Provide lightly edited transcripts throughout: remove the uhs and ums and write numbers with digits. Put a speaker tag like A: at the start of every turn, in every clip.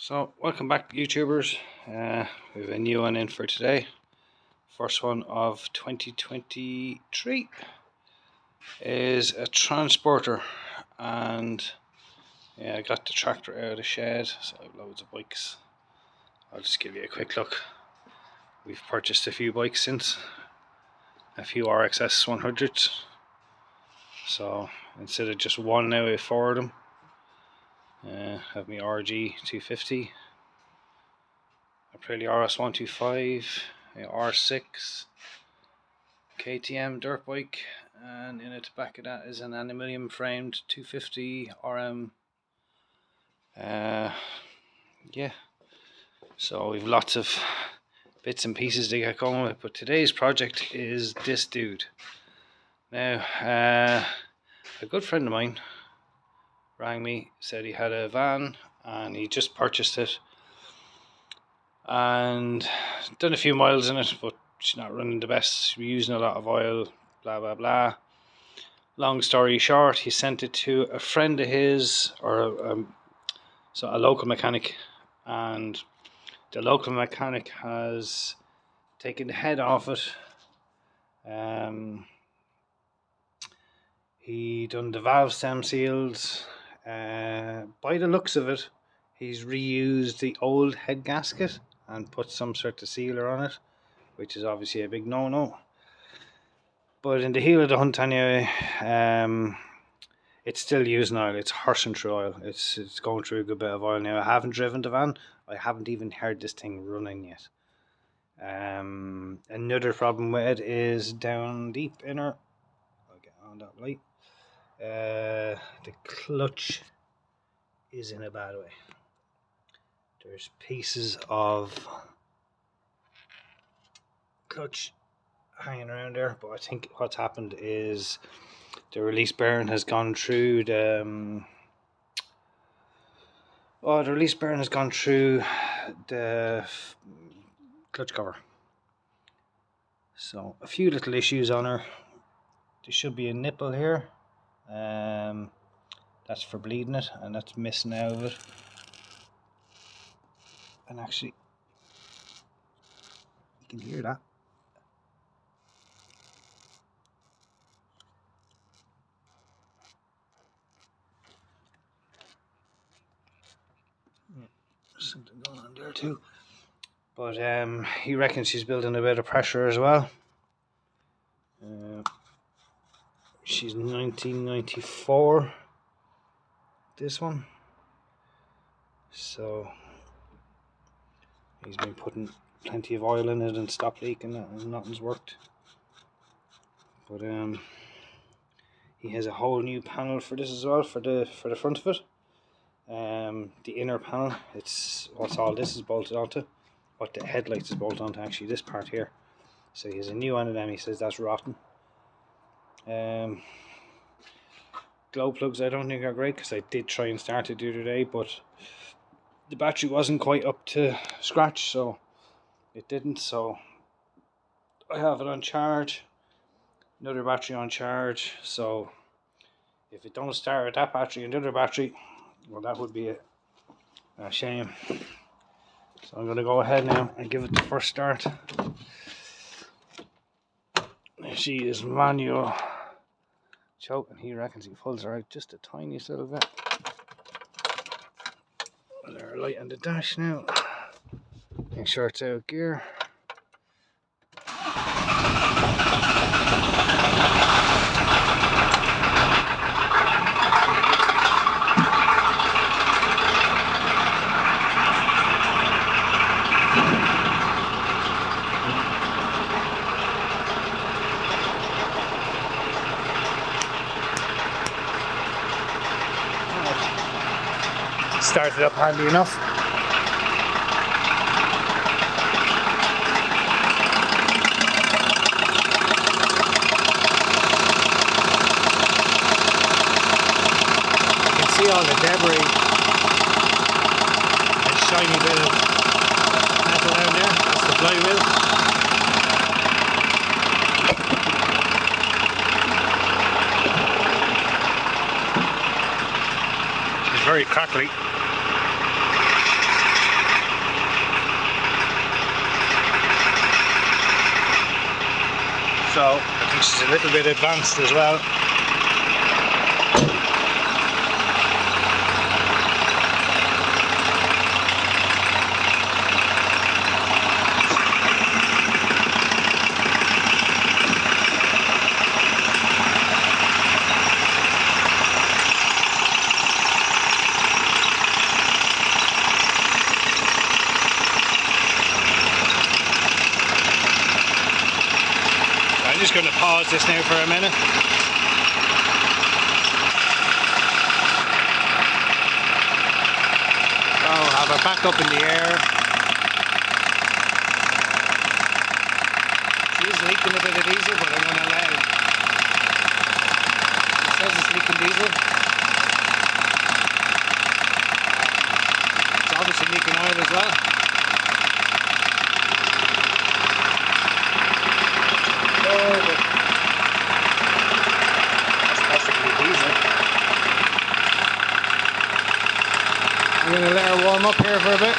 A: So, welcome back, YouTubers. We have a new one in for today. First one of 2023 is a transporter, and yeah, I got the tractor out of the shed, so I have loads of bikes. I'll just give you a quick look. We've purchased a few bikes since, a few RXS 100s. So instead of just one now, we have four of them. Have my RG 250. Aprilia RS 125, R6, KTM dirt bike, and in the back of that is an aluminium framed 250 RM. Yeah, so we've lots of bits and pieces to get going with, but today's project is this dude. Now, a good friend of mine rang me, said he had a van and he just purchased it and done a few miles in it, but she's not running the best. We're using a lot of oil, blah blah blah. Long story short, he sent it to a friend of his, or a local mechanic, and the local mechanic has taken the head off it. He done the valve stem seals. By the looks of it, he's reused the old head gasket and put some sort of sealer on it, which is obviously a big no-no. But in the heel of the hunt anyway, it's still using oil. It's horsing through oil. It's going through a good bit of oil now. I haven't driven the van. I haven't even heard this thing running yet. Another problem with it is down deep inner. I'll get on that light. The clutch is in a bad way. There's pieces of clutch hanging around there, but I think what's happened is the release bearing has gone through the clutch cover. So a few little issues on her. There should be a nipple here. That's for bleeding it, and that's missing out of it. And actually, you can hear that. There's something going on there too. But he reckons she's building a bit of pressure as well. She's 1994, this one. So he's been putting plenty of oil in it and stopped leaking it, and nothing's worked. But he has a whole new panel for this as well, for the front of it. The inner panel, it's what's all this is bolted onto, what the headlights is bolted onto, actually this part here. So he has a new one of them. He says that's rotten. Glow plugs I don't think are great, because I did try and start it the other day, but the battery wasn't quite up to scratch, so it didn't. So I have it on charge, another battery on charge, so if it don't start with that battery and the other battery, well, that would be a shame. So I'm going to go ahead now and give it the first start. She is manual choke, and he reckons he pulls her out just a tiniest little bit. Put our light on the dash now. Make sure it's out of gear. Started up handy enough. You can see all the debris and shiny bit of metal down there. That's the flywheel. It's very crackly. so I think she's a little bit advanced as well. I'm just going to pause this now for a minute. So have her back up in the air. She is leaking a bit of diesel, but I'm going to let it. It says it's leaking diesel. It's obviously leaking oil as well. I'm going to let her warm up here for a bit.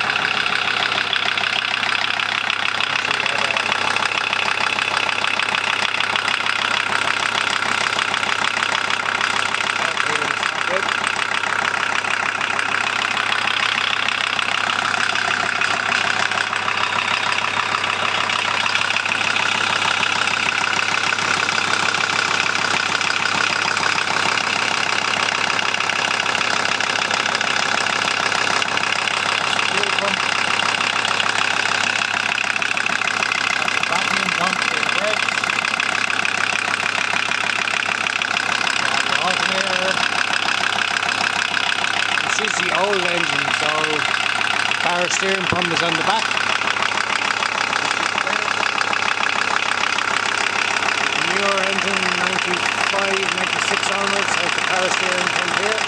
A: This is the old engine, so the power steering pump is on the back. The newer engine, 95, 96 onwards, has the power steering pump here.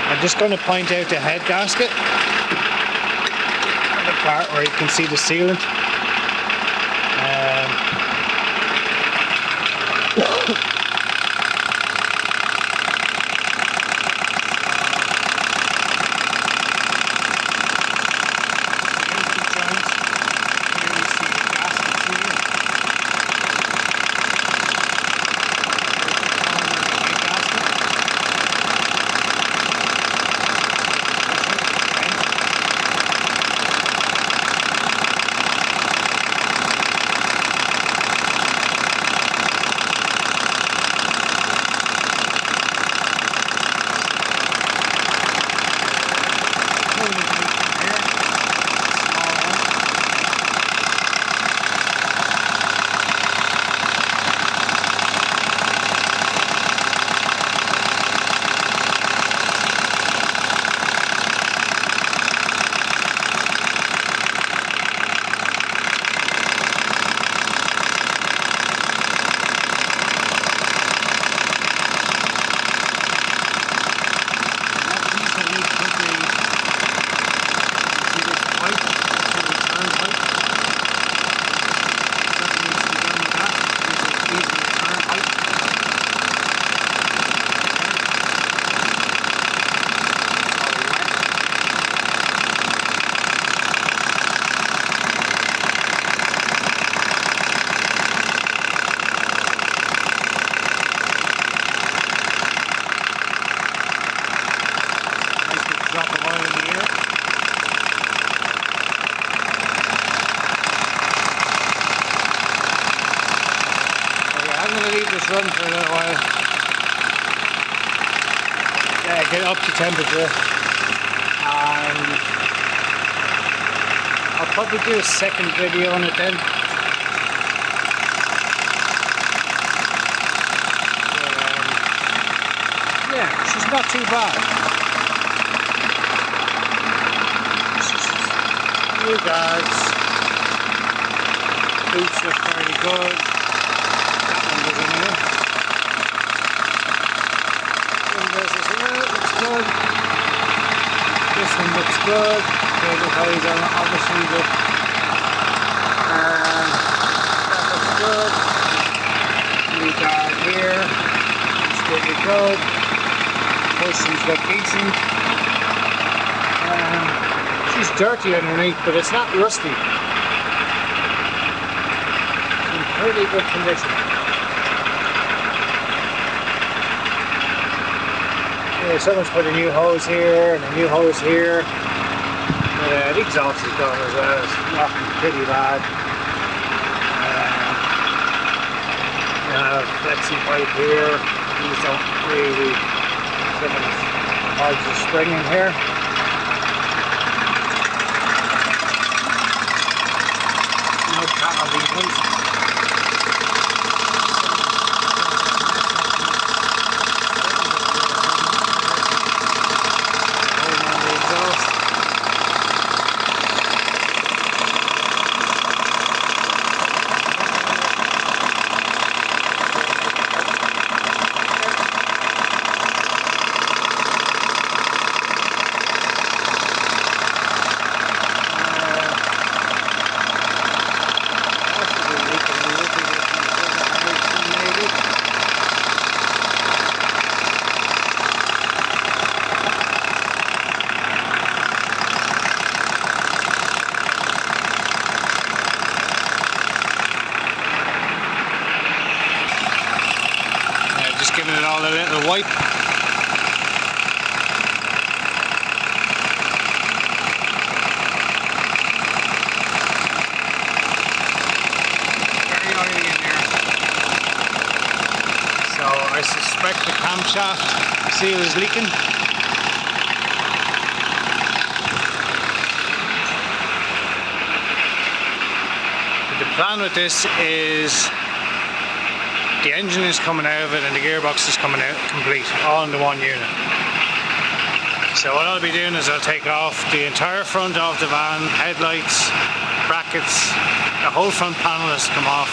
A: I'm just going to point out the head gasket, the part where you can see the sealant. Drop of oil in the air. Okay, I'm going to leave this run for a little while. Yeah, get up to temperature. And I'll probably do a second video on it then. But, yeah, she's not too bad. New guards, boots look fairly good, that one doesn't here. Windows as well, looks good, this one looks good, cable ties on it, obviously, but that looks good. New guard here, it's pretty good. Cushions look decent. She's dirty underneath, but it's not rusty. It's in pretty good condition. Yeah, someone's put a new hose here and a new hose here. The exhaust is gone as well. It's rocking pretty bad. Flexi pipe here. These don't really. Some of the parts are springing here. No cat on these ones. Giving it all a little wipe. Very oily in there. So I suspect the camshaft seal is leaking. But the plan with this is the engine is coming out of it and the gearbox is coming out complete, all into one unit. So what I'll be doing is I'll take off the entire front of the van, headlights, brackets, the whole front panel has come off.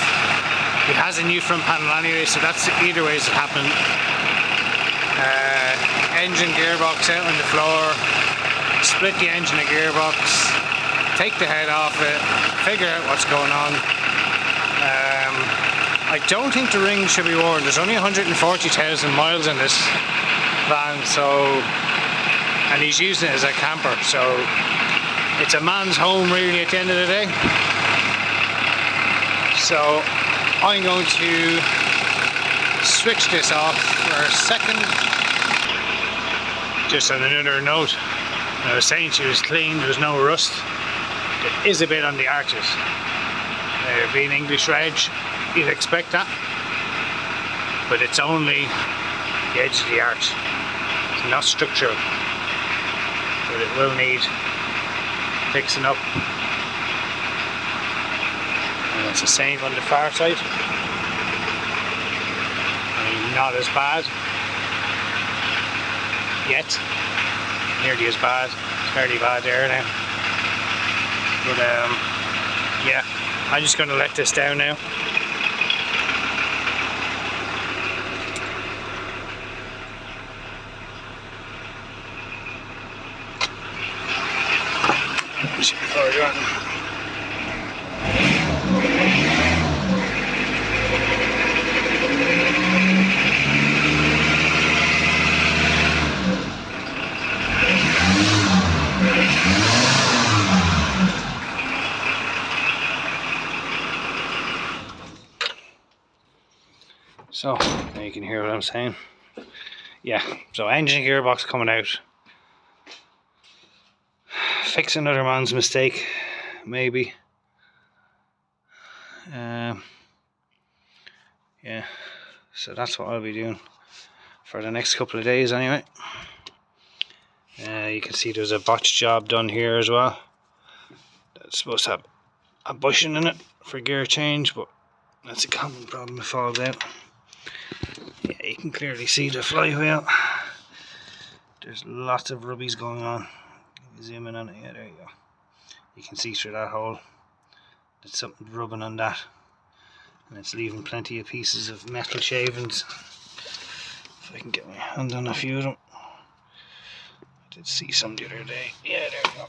A: It has a new front panel anyway, so that's either way it's happening. Engine, gearbox out on the floor, split the engine and gearbox, take the head off it, figure out what's going on. I don't think the ring should be worn. There's only 140,000 miles in this van, and he's using it as a camper, so it's a man's home really at the end of the day. So I'm going to switch this off for a second. Just on another note, I was saying she was clean, there was no rust. There is a bit on the arches. Being English reg, you'd expect that, but it's only the edge of the arch. It's not structural, but it will need fixing up. And it's the same on the far side. I mean, not as bad yet, nearly as bad. It's fairly bad there now, but yeah, I'm just going to let this down now. So now you can hear what I'm saying. Yeah, so engine gearbox coming out. Fix another man's mistake, maybe. Yeah, so that's what I'll be doing for the next couple of days anyway. You can see there's a botch job done here as well. That's supposed to have a bushing in it for gear change, but that's a common problem, it falls out. Yeah, you can clearly see the flywheel. There's lots of rubbies going on. Zoom in on it, yeah, there you go. You can see through that hole. There's something rubbing on that, and it's leaving plenty of pieces of metal shavings. If I can get my hand on a few of them. I did see some the other day. Yeah, there we go.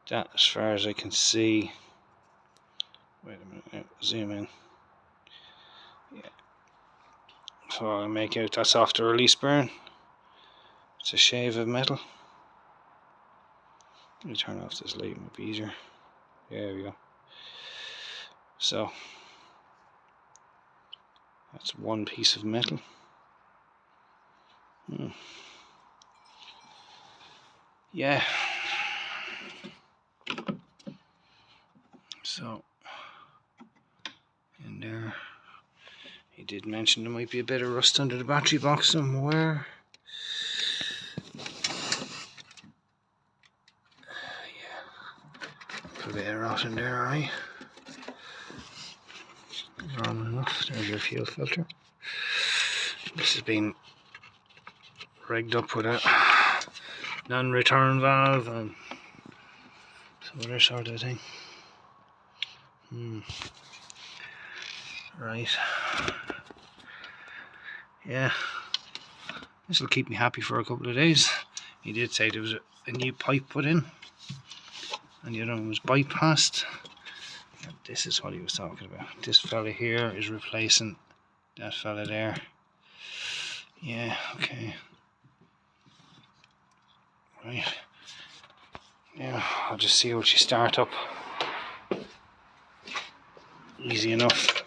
A: that as far as I can see. Wait a minute, now, zoom in. Yeah. So I'll make out that's off the release burn. It's a shave of metal. Let me turn off this light, it might be easier. There we go. So that's one piece of metal. Yeah. So in there, he did mention there might be a bit of rust under the battery box somewhere. A bit of rot in there, alright. Normal enough. There's your fuel filter. This has been rigged up with a non-return valve and some other sort of thing. Right. Yeah. This will keep me happy for a couple of days. He did say there was a new pipe put in, and the other one was bypassed. And this is what he was talking about. This fella here is replacing that fella there. Yeah, okay. Right. Yeah, I'll just see what you start up. Easy enough.